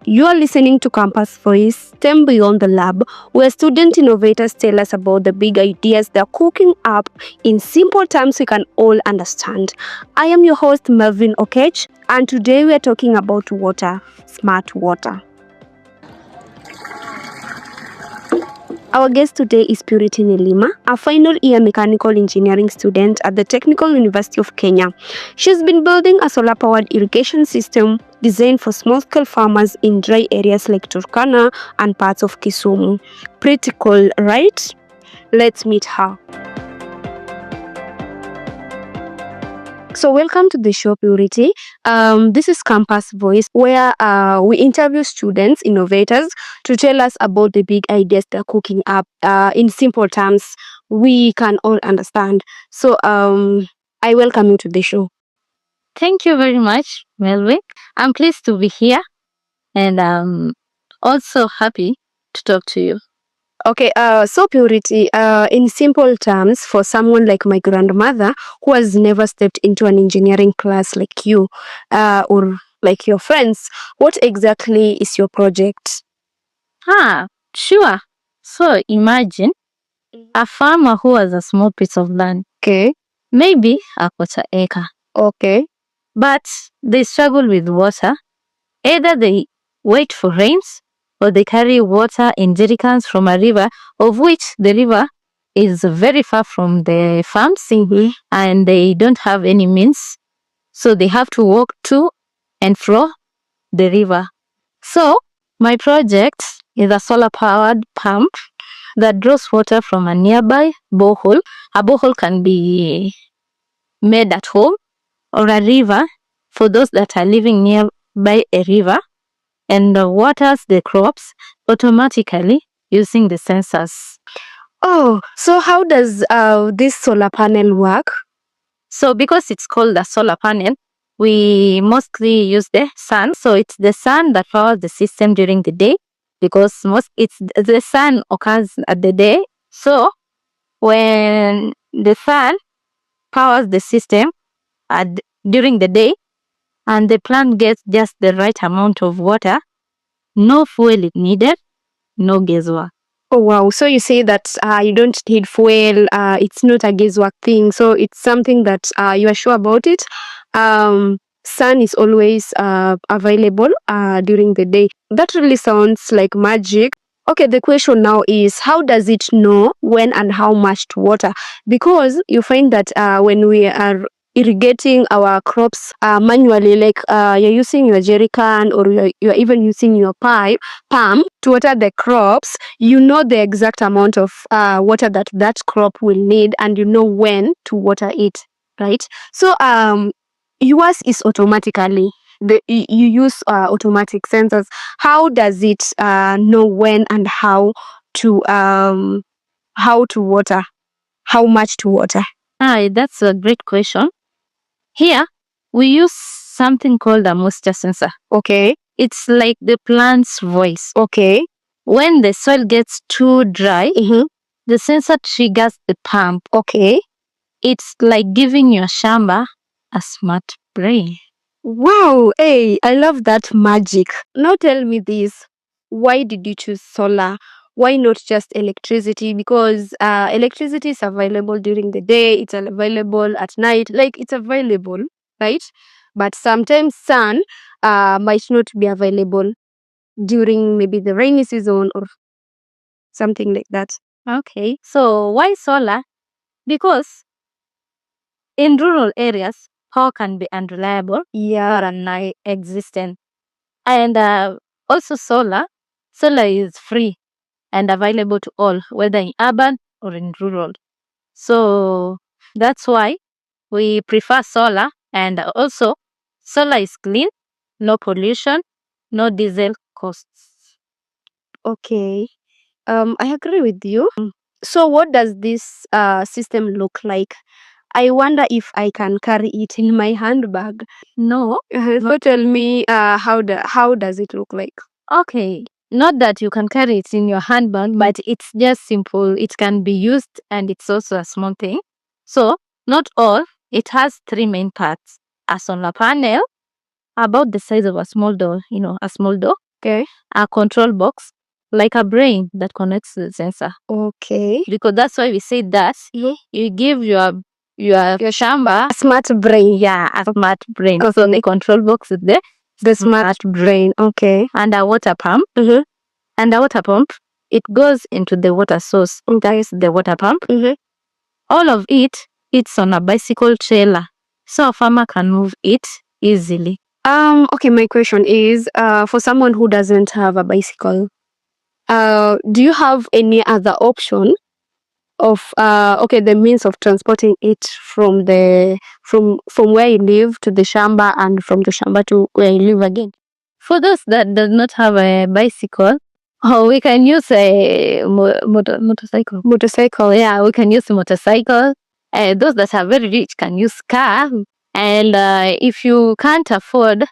You are listening to Campus Voice, STEM Beyond the Lab, where student innovators tell us about the big ideas they're cooking up in simple terms we can all understand. I am your host, Melvin Okech, and today we are talking about water, smart water. Our guest today is Purity Nelima, a final year mechanical engineering student at the Technical University of Kenya. She's been building a solar-powered irrigation system designed for small-scale farmers in dry areas like Turkana and parts of Kisumu. Pretty cool, right? Let's meet her. So welcome to the show, Purity. This is Campus Voice, where we interview students, innovators, to tell us about the big ideas they're cooking up in simple terms we can all understand. So I welcome you to the show. Thank you very much, Melvin. I'm pleased to be here and I'm also happy to talk to you. Okay, so Purity, in simple terms, for someone like my grandmother who has never stepped into an engineering class like you or like your friends, what exactly is your project? Sure. So imagine a farmer who has a small piece of land. Okay. Maybe a quarter acre. Okay. But they struggle with water. Either they wait for rains or they carry water in jerrycans from a river, of which the river is very far from the farms and they don't have any means. So they have to walk to and fro the river. So my project is a solar powered pump that draws water from a nearby borehole. A borehole can be made at home or a river for those that are living nearby a river, and waters the crops automatically using the sensors. Oh, so how does this solar panel work? So because it's called a solar panel, we mostly use the sun. So it's the sun that powers the system during the day because it's the sun occurs at the day. So when the sun powers the system during the day and the plant gets just the right amount of water, no fuel is needed, no guesswork. Oh, wow. So you say that you don't need fuel. It's not a guesswork thing. So it's something that you are sure about it. Sun is always available during the day. That really sounds like magic. Okay, the question now is, how does it know when and how much to water? Because you find that when we are irrigating our crops manually, like you're using your jerry can or you're even using your pump to water the crops, you know the exact amount of water that crop will need, and you know when to water it, right? So yours is automatically you use automatic sensors. How does it know when and how to water, how much to water? That's a great question. Here, we use something called a moisture sensor. Okay. It's like the plant's voice. Okay. When the soil gets too dry, the sensor triggers the pump. Okay. It's like giving your shamba a smart brain. Wow, hey, I love that magic. Now tell me this. Why did you choose solar? Why not just electricity? Because electricity is available during the day, it's available at night, like it's available, right? But sometimes sun might not be available during maybe the rainy season or something like that. Okay, so why solar? Because in rural areas, power can be unreliable or non-existent. And also solar is free and available to all, whether in urban or in rural. So that's why we prefer solar. And also, solar is clean, no pollution, no diesel costs. Okay. I agree with you. So what does this system look like? I wonder if I can carry it in my handbag. No. So tell me, how does it look like? Okay. Not that you can carry it in your handbag, but it's just simple. It can be used and it's also a small thing. So, not all. It has three main parts. A solar panel, about the size of a small door, a small door. Okay. a control box, like a brain that connects to the sensor. Okay. Because that's why we say that you give your shamba A smart brain. a smart brain. Okay. So the control box is there, The smart brain. Okay. and a water pump. And the water pump, it goes into the water source. That is the water pump. All of it's on a bicycle trailer, so a farmer can move it easily. Okay, my question is, for someone who doesn't have a bicycle, do you have any other option of the means of transporting it from where you live to the shamba and from the shamba to where you live again? For those that does not have a bicycle, we can use a motorcycle. Motorcycle. Yeah, we can use a motorcycle. Those that are very rich can use car, and if you can't afford,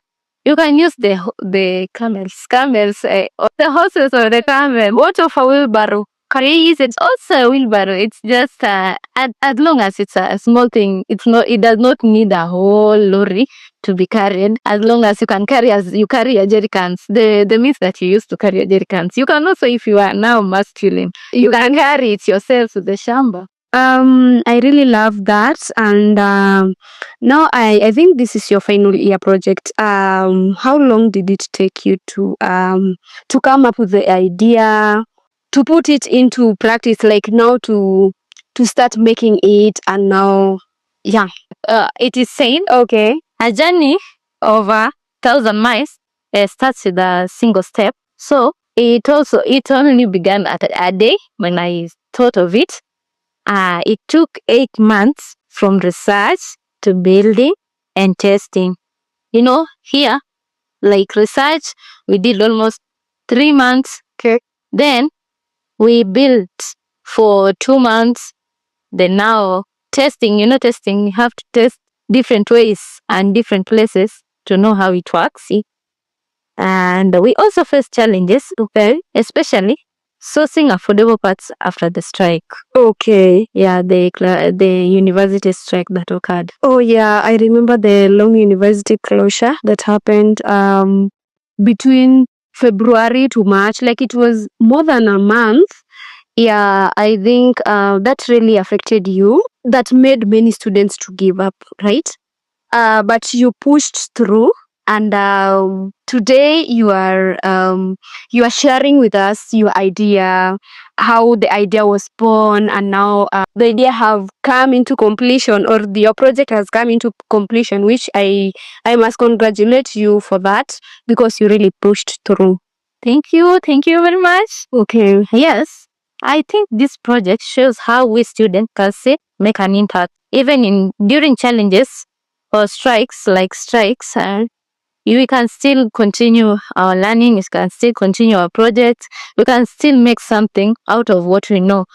you can use the camels, or the horses or the camel. What of a wheelbarrow? Can you use it? Also a wheelbarrow. It's just as long as it's a small thing. It does not need a whole lorry to be carried. As long as you can carry, as you carry your jerry cans, the means that you use to carry your jerry cans. You can also, if you are now masculine, you can carry it yourself to the shamba. I really love that, and now I think this is your final year project. How long did it take you to come up with the idea, to put it into practice, like now to start making it, and now, yeah, It is saying okay, a journey of 1,000 miles starts with a single step. So it only began at a day when I thought of it. It took 8 months from research to building and testing. Here, like research, we did almost 3 months. okay. Then we built for 2 months. Then now testing, testing, you have to test different ways and different places to know how it works. And we also face challenges, okay, especially sourcing affordable parts after the strike. Okay. Yeah, the university strike that occurred. Oh yeah, I remember the long university closure that happened between February to March. Like it was more than a month. Yeah, I think that really affected you. That made many students to give up, right? But you pushed through, and today you are sharing with us your idea, how the idea was born, and now the idea have come into completion, or your project has come into completion, which I must congratulate you for that, because you really pushed through. Thank you very much. Okay. Yes, I think this project shows how we students can make an impact, even during challenges or strikes, and we can still continue our learning. We can still continue our projects. We can still make something out of what we know.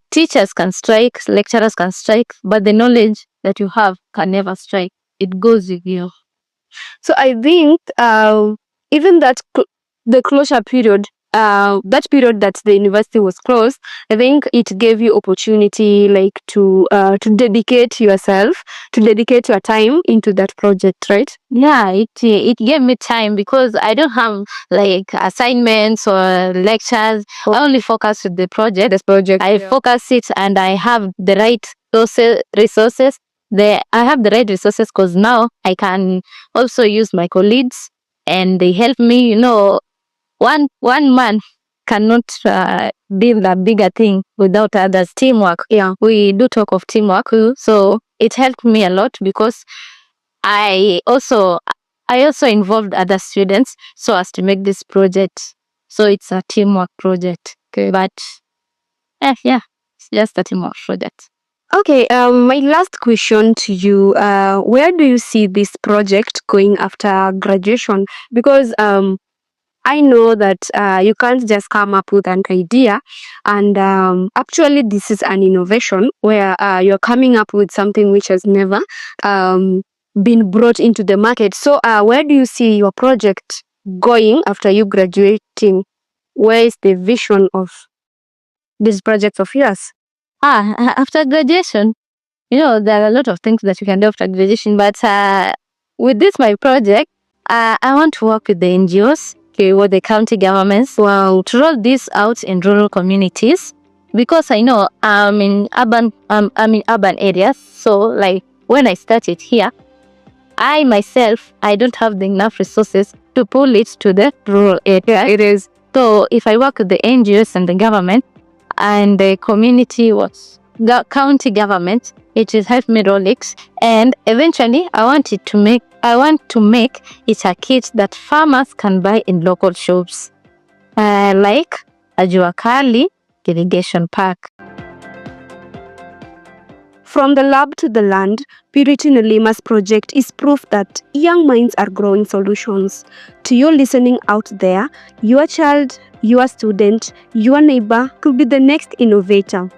Teachers can strike, lecturers can strike, but the knowledge that you have can never strike. It goes with you. So I think even the closure period, that period that the university was closed, I think it gave you opportunity, like to dedicate yourself, to dedicate your time into that project, right? Yeah, it gave me time because I don't have like assignments or lectures. I only focus with the project. I focus it, and I have the right resources. I have the right resources because now I can also use my colleagues, and they help me. One man cannot build a bigger thing without others. Teamwork. Yeah. We do talk of teamwork, so it helped me a lot because I also involved other students so as to make this project. So it's a teamwork project. Okay. But yeah, it's just a teamwork project. Okay, my last question to you, where do you see this project going after graduation? Because I know that you can't just come up with an idea, and actually this is an innovation where you're coming up with something which has never been brought into the market. So where do you see your project going after you graduating? Where is the vision of this project of yours? After graduation, there are a lot of things that you can do after graduation, but with this my project, I want to work with the NGOs. or the county governments to roll this out in rural communities, because I know I'm in urban areas. So like when I started here, I myself I don't have the enough resources to pull it to the rural area. It is. So if I work with the NGOs and the government and the community county government, it will help me roll it. And eventually I want to make it a kit that farmers can buy in local shops, like a Juakali irrigation pack. From the lab to the land, Purity Nelima's project is proof that young minds are growing solutions. To you listening out there, your child, your student, your neighbor could be the next innovator.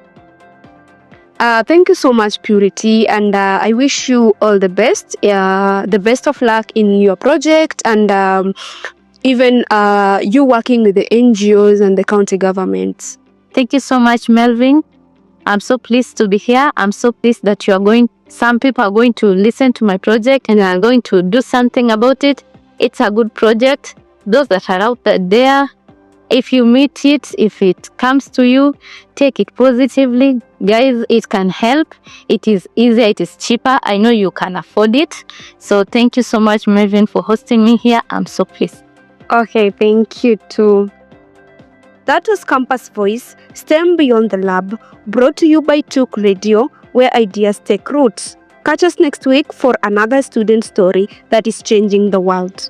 Thank you so much, Purity, and I wish you all the best. The best of luck in your project, and even you working with the NGOs and the county governments. Thank you so much, Melvin. I'm so pleased to be here. I'm so pleased that some people are going to listen to my project and are going to do something about it. It's a good project. Those that are out there, if you meet it, if it comes to you, take it positively. Guys, it can help. It is easier. It is cheaper. I know you can afford it. So thank you so much, Melvin, for hosting me here. I'm so pleased. Okay, thank you too. That was Campus Voice, STEM Beyond the Lab, brought to you by TUK Radio, where ideas take roots. Catch us next week for another student story that is changing the world.